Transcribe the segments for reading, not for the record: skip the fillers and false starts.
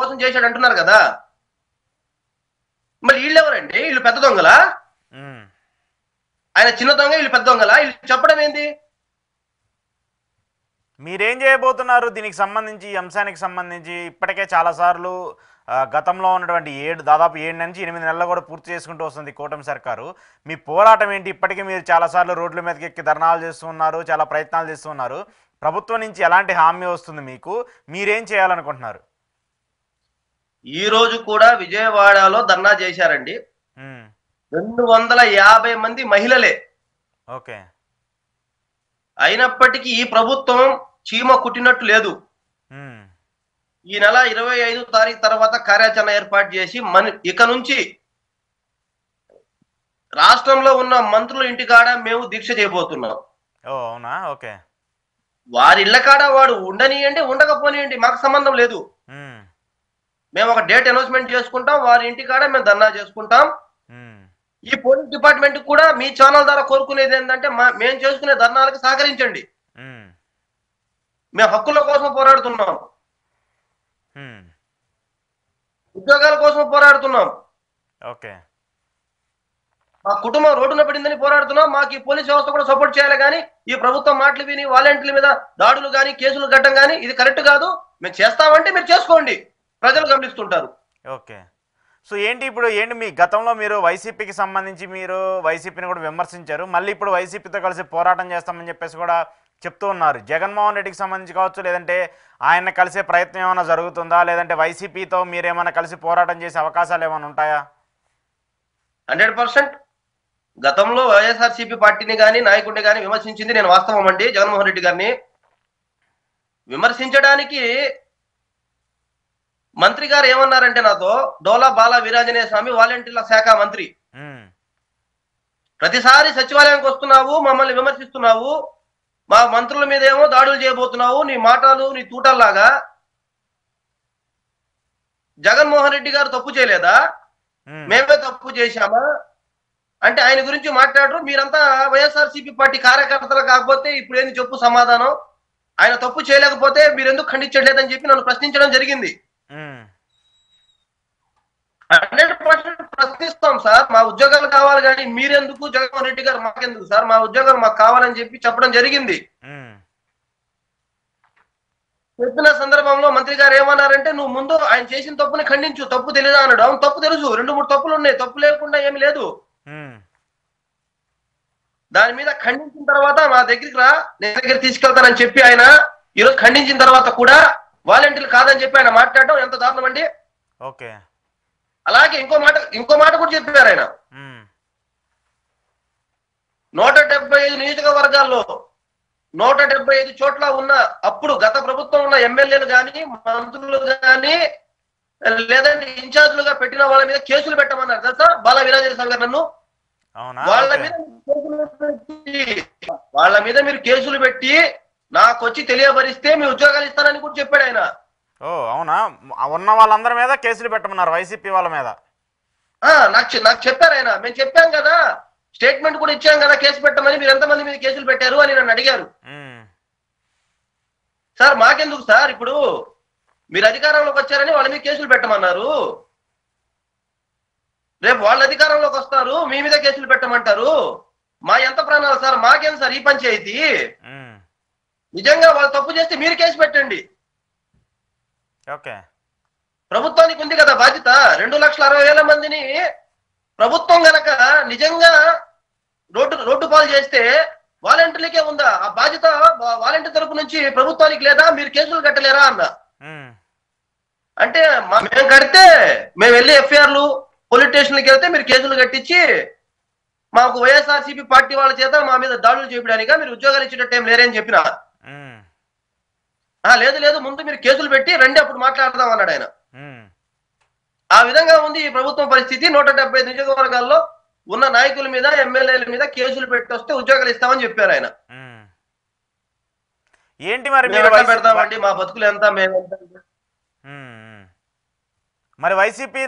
మోసం చేశాడు అంటున్నారు కదా, మరి వీళ్ళు ఎవరండి? వీళ్ళు పెద్ద దొంగలా? ఆయన చిన్న దొంగ, వీళ్ళు పెద్ద దొంగలా? వీళ్ళు చెప్పడం ఏంది? మీరేం చేయబోతున్నారు దీనికి సంబంధించి, ఈ అంశానికి సంబంధించి? ఇప్పటికే చాలాసార్లు గతంలో ఉన్నటువంటి దాదాపు 7 నుంచి 8 నెలలు కూడా పూర్తి చేసుకుంటూ వస్తుంది కూటమి సర్కారు. మీ పోరాటం ఏంటి? ఇప్పటికీ మీరు చాలాసార్లు రోడ్ల మీదకి ఎక్కి ధర్నాలు చేస్తున్నారు, చాలా ప్రయత్నాలు చేస్తున్నారు. ప్రభుత్వం నుంచి ఎలాంటి హామీ వస్తుంది మీకు? మీరేం చేయాలనుకుంటున్నారు? ఈ రోజు కూడా విజయవాడలో ధర్నా చేశారండి. 250 మంది మహిళలే. ఓకే. అయినప్పటికీ ఈ ప్రభుత్వం చీమ కుట్టినట్టు లేదు. ఈ నెల 25వ తారీఖు తర్వాత కార్యాచరణ ఏర్పాటు చేసి ఇక నుంచి రాష్ట్రంలో ఉన్న మంత్రుల ఇంటికాడ మేము దీక్ష చేయబోతున్నాం. అవునా? ఓకే. వారి ఇళ్ల కాడ వాడు ఉండనియండి, ఉండకపోనియండి, మాకు సంబంధం లేదు. మేము ఒక డేట్ అనౌన్స్మెంట్ చేసుకుంటాం, వారి ఇంటికాడ మేము ధర్నా చేసుకుంటాం. ఈ పోలీస్ డిపార్ట్మెంట్ కూడా మీ ఛానల్ ద్వారా కోరుకునేది ఏంటంటే మేము చేసుకునే ధర్నాలకు సహకరించండి. మేము హక్కుల కోసం పోరాడుతున్నాం, ఉద్యోగాల కోసం పోరాడుతున్నాం. ఓకే. మా కుటుంబం రోడ్డున పడిందని పోరాడుతున్నాం. మాకు ఈ పోలీస్ వ్యవస్థ కూడా సపోర్ట్ చేయాలి. కానీ ఈ ప్రభుత్వం మాటలు విని వాలంటీర్ల మీద దాడులు కానీ కేసులు కట్టడం కానీ ఇది కరెక్ట్ కాదు. మేము చేస్తామంటే మీరు చేసుకోండి, ప్రజలు గమనిస్తుంటారు. ఓకే. సో ఇప్పుడు మీ గతంలో మీరు వైసీపీకి సంబంధించి మీరు వైసీపీని కూడా విమర్శించారు, మళ్ళీ ఇప్పుడు వైసీపీతో కలిసి పోరాటం చేస్తామని చెప్పేసి కూడా చెప్తూ ఉన్నారు. జగన్మోహన్ రెడ్డికి సంబంధించి కావచ్చు, లేదంటే ఆయన కలిసే ప్రయత్నం ఏమైనా జరుగుతుందా, లేదంటే వైసీపీతో మీరేమైనా కలిసి పోరాటం చేసే అవకాశాలు ఏమైనా ఉంటాయా? 100% గతంలో వైఎస్ఆర్సీపీ పార్టీని కానీ నాయకుడిని కానీ విమర్శించింది నేను వాస్తవం అండి. జగన్మోహన్ రెడ్డి గారిని విమర్శించడానికి మంత్రి గారు ఏమన్నారంటే నాతో, డోలా బాలా వీరాంజనేయ స్వామి వాలంటీర్ల శాఖ మంత్రి, ప్రతిసారి సచివాలయానికి వస్తున్నావు, మమ్మల్ని విమర్శిస్తున్నావు, మా మంత్రుల మీద ఏమో దాడులు చేయబోతున్నావు, నీ మాటలు నీ తూటల్లాగా. జగన్మోహన్ రెడ్డి గారు తప్పు చేయలేదా? మేమే తప్పు చేశామా అంటే ఆయన గురించి మాట్లాడరు. మీరంతా వైఎస్ఆర్సీపీ పార్టీ కార్యకర్తలు కాకపోతే ఇప్పుడు ఏంది చెప్పు సమాధానం? ఆయన తప్పు చేయలేకపోతే మీరెందుకు ఖండించలేదని చెప్పి నన్ను ప్రశ్నించడం జరిగింది. 100% ప్రశ్నిస్తాం సార్, మా ఉద్యోగాలు కావాలి కానీ మీరెందుకు, జగన్మోహన్ రెడ్డి గారు మాకెందుకు సార్, మా ఉద్యోగాలు మాకు కావాలని చెప్పి చెప్పడం జరిగింది. చెప్పిన సందర్భంలో మంత్రి గారు ఏమన్నారంటే, నువ్వు ముందు ఆయన చేసిన తప్పుని ఖండించు, తప్పు తెలియదా అన్నాడు. అవును తప్పు తెలుసు, 2-3 తప్పులు ఉన్నాయి, తప్పు లేకుండా ఏమి లేదు. దాని మీద ఖండించిన తర్వాత మా దగ్గరికి రా, నేను దగ్గర తీసుకెళ్తానని చెప్పి ఆయన ఈరోజు ఖండించిన తర్వాత కూడా వాలంటీర్లు కాదని చెప్పి ఆయన మాట్లాడడం ఎంత దారుణం అండి. ఓకే. అలాగే ఇంకో మాట కూడా చెప్పారు ఆయన. 175 నియోజకవర్గాల్లో 175 చోట్ల ఉన్న అప్పుడు గత ప్రభుత్వం ఉన్న ఎమ్మెల్యేలు కానీ మంత్రులు కానీ లేదంటే ఇన్ఛార్జీలుగా పెట్టిన వాళ్ళ మీద కేసులు పెట్టమన్నారు తెలుసా బాలా వీరాంజనేయ స్వామి గారు నన్ను. వాళ్ళ మీద మీరు కేసులు పెట్టి నాకొచ్చి తెలియపరిస్తే మీ ఉద్యోగాలు ఇస్తానని కూడా చెప్పాడు ఆయన. అవునా? ఉన్న వాళ్ళందరి మీద కేసులు పెట్టమన్నారు, వైసీపీ వాళ్ళ మీద? నాకు చెప్పారు ఆయన. మేము చెప్పాం కదా, స్టేట్మెంట్ కూడా ఇచ్చాం కదా కేసు పెట్టమని, మీరు ఎంతమంది మీద కేసులు పెట్టారు అని నన్ను అడిగారు. సార్ మాకెందుకు సార్, ఇప్పుడు మీరు అధికారంలోకి వచ్చారని వాళ్ళ మీద కేసులు పెట్టమన్నారు, రేపు వాళ్ళ అధికారంలోకి వస్తారు మీ మీద కేసులు పెట్టమంటారు. మా ఎంత ప్రాణాలు సార్, మాకేం సార్ ఈ పంచాయతీ? నిజంగా వాళ్ళు తప్పు చేస్తే మీరు కేసు పెట్టండి. ప్రభుత్వానికి ఉంది కదా బాధ్యత. 2,60,000 మందిని ప్రభుత్వం గనక నిజంగా రోడ్డు పాలు చేస్తే వాలంటీర్లకే ఉందా ఆ బాధ్యత? వాలంటీర్ తరపు నుంచి ప్రభుత్వానికి లేదా? మీరు కేసులు కట్టలేరా అన్న. అంటే మేము కడితే మేము వెళ్ళి ఎఫ్ఐఆర్లు పోలీస్ స్టేషన్కి వెళ్తే మీరు కేసులు కట్టించి మాకు వైఎస్ఆర్సీపీ పార్టీ వాళ్ళ చేత మా మీద దాడులు చేయడానిక మీరు ఉద్యోగాలు ఇచ్చేటట్టు ఏం లేరని చెప్పిన. లేదు ముందు మీరు కేసులు పెట్టి రండి అప్పుడు మాట్లాడదాం అన్నాడు ఆయన. ఆ విధంగా ఉంది ఈ ప్రభుత్వం పరిస్థితి. 175 నియోజకవర్గాల్లో ఉన్న నాయకుల మీద ఎమ్మెల్యేల మీద కేసులు పెట్టి వస్తే ఉద్యోగాలు ఇస్తామని చెప్పారు ఆయన. ఏంటి మరి పెడతామండి, మా బతుకులు ఎంత మరి వైసీపీ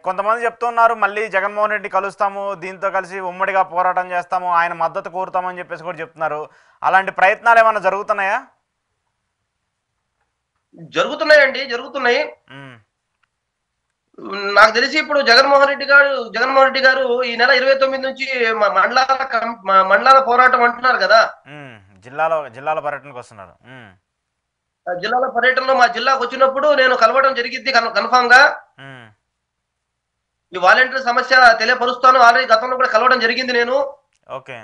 కొంతమంది చెప్తున్నారు మళ్ళీ జగన్మోహన్ రెడ్డి కలుస్తాము, దీంతో కలిసి ఉమ్మడిగా పోరాటం చేస్తాము, ఆయన మద్దతు కోరుతామని చెప్పేసి కూడా చెప్తున్నారు. అలాంటి ప్రయత్నాలు ఏమైనా జరుగుతున్నాయా? జరుగుతున్నాయండి, జరుగుతున్నాయి. నాకు తెలిసి ఇప్పుడు జగన్మోహన్ రెడ్డి గారు ఈ నెల 29 నుంచి మండలాల పోరాటం అంటున్నారు కదా. ఉమ్, జిల్లాల పర్యటనకు వస్తున్నారు. జిల్లాల పర్యటనలో మా జిల్లాకు వచ్చినప్పుడు నేను కలవడం జరిగింది కన్ఫామ్ గా. ఉమ్, ఈ వాలంటీర్ సమస్య తెలియపరుస్తాను. ఆల్రెడీ గతంలో కూడా కలవడం జరిగింది నేను. ఓకే.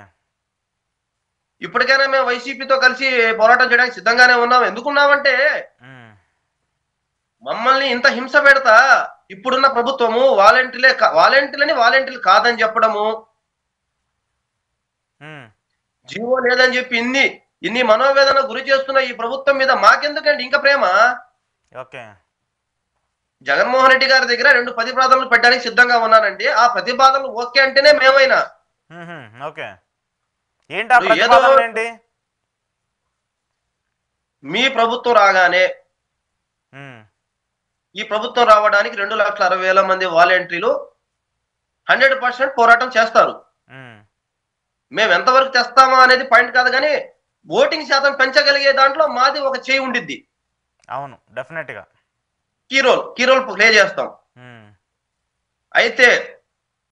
ఇప్పటికైనా మేము వైసీపీతో కలిసి పోరాటం చేయడానికి సిద్ధంగానే ఉన్నాం. ఎందుకున్నామంటే ఉమ్, మమ్మల్ని ఇంత హింస పెడతా ఇప్పుడున్న ప్రభుత్వము వాలంటీర్లు కాదని చెప్పడము, ఉమ్, జీవో లేదని చెప్పి ఇన్ని మనోవేదన గురి చేస్తున్న ఈ ప్రభుత్వం మీద మాకెందుకండి ఇంకా ప్రేమ? ఓకే. జగన్మోహన్ రెడ్డి గారి దగ్గర 2 ప్రతిపాదనలు పెట్టడానికి సిద్ధంగా ఉన్నానండి. ఆ ప్రతిపాదనలు ఓకే అంటేనే మేమైనా. ఓకే. ఏంటి ఆ ప్రతిపాదనలు ఏంటి? మీ ప్రభుత్వం రాగానే, ఉమ్, ఈ ప్రభుత్వం రావడానికి 2,60,000 మంది వాలంటీర్లు 100% పోరాటం చేస్తారు. ఉమ్, మేము ఎంతవరకు తెస్తామా అనేది పాయింట్ కాదు, కానీ ఓటింగ్ శాతం పెంచగలిగే దాంట్లో మాది ఒక చేయి ఉండిద్ది. అవును, డెఫినెట్ గా కీ రోల్ ప్లే చేస్తాం. అయితే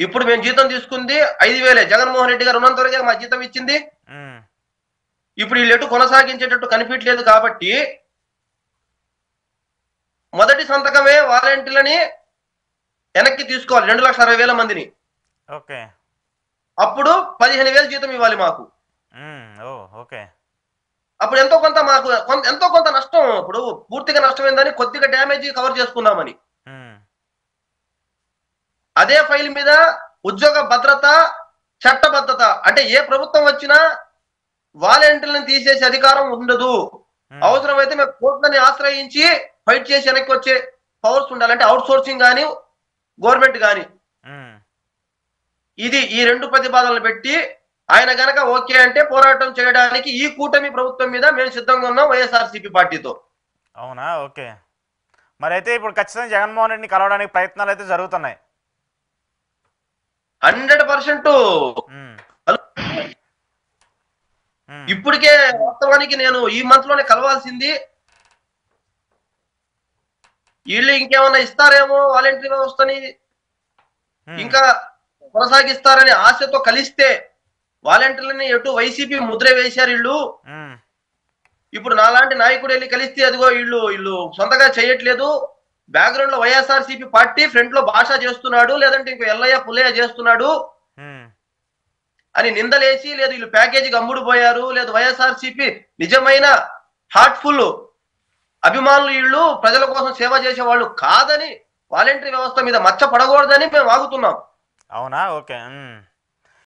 ఇప్పుడు మేము జీతం తీసుకుంది 5,000. జగన్మోహన్ రెడ్డి గారు ఉన్నంత వరకే మా జీతం ఇచ్చింది. ఇప్పుడు వీళ్ళు ఎటు కొనసాగించేటట్టు కనిపించలేదు కాబట్టి మొదటి సంతకమే వాలంటీర్లని వెనక్కి తీసుకోవాలి, 2,60,000 మందిని. ఓకే. అప్పుడు 15,000 జీతం ఇవ్వాలి మాకు. ఓకే. అప్పుడు ఎంతో కొంత నష్టం. ఇప్పుడు పూర్తిగా నష్టమైందని కొద్దిగా డ్యామేజ్ కవర్ చేసుకున్నామని. అదే ఫైల్ మీద ఉద్యోగ భద్రత, చట్టబద్ధత, అంటే ఏ ప్రభుత్వం వచ్చినా వాలంటీర్లను తీసేసే అధికారం ఉండదు. అవసరమైతే మేము కోర్టులని ఆశ్రయించి ఫైట్ చేసి వెనక్కి వచ్చే పవర్స్ ఉండాలి. అంటే అవుట్ సోర్సింగ్ కానీ గవర్నమెంట్ కానీ. ఇది ఈ 2 ప్రతిపాదనలు పెట్టి ఆయన గనక ఓకే అంటే పోరాటం చేయడానికి ఈ కూటమి ప్రభుత్వం మీద మేము సిద్ధంగా ఉన్నాం, వైఎస్ఆర్సీపీ పార్టీతో. అవునా? ఓకే. మరి అయితే ఇప్పుడు ఖచ్చితంగా జగన్మోహన్ రెడ్డిని కలవడానికి ప్రయత్నాలు అయితే జరుగుతున్నాయి. 100%. ఇప్పటికే వాస్తవానికి నేను ఈ మంత్ లోనే కలవాల్సింది. వీళ్ళు ఇంకేమన్నా ఇస్తారేమో వాలంటీర్ వ్యవస్థని ఇంకా కొనసాగిస్తారని ఆశతో కలిస్తే వాలంటీర్లని ఎటు వైసీపీ ముద్ర వేశారు వీళ్ళు. ఇప్పుడు నాలాంటి నాయకుడు వెళ్ళి కలిస్తే అదిగో వీళ్ళు సొంతగా చేయట్లేదు, బ్యాక్గ్రౌండ్ లో వైఎస్ఆర్సీపీ పార్టీ, ఫ్రంట్ లో భాష చేస్తున్నాడు, లేదంటే ఇంకో ఎల్లయ్య పుల్లయ్య చేస్తున్నాడు అని నిందలేసి, లేదు వీళ్ళు ప్యాకేజీకి అమ్ముడు పోయారు, లేదు వైఎస్ఆర్సీపీ నిజమైన హార్ట్ఫుల్ అభిమానులు, వీళ్ళు ప్రజల కోసం సేవ చేసే వాళ్ళు కాదని, వాలంటీర్ వ్యవస్థ మీద మచ్చ పడకూడదని మేము ఆగుతున్నాం. అవునా? ఓకే.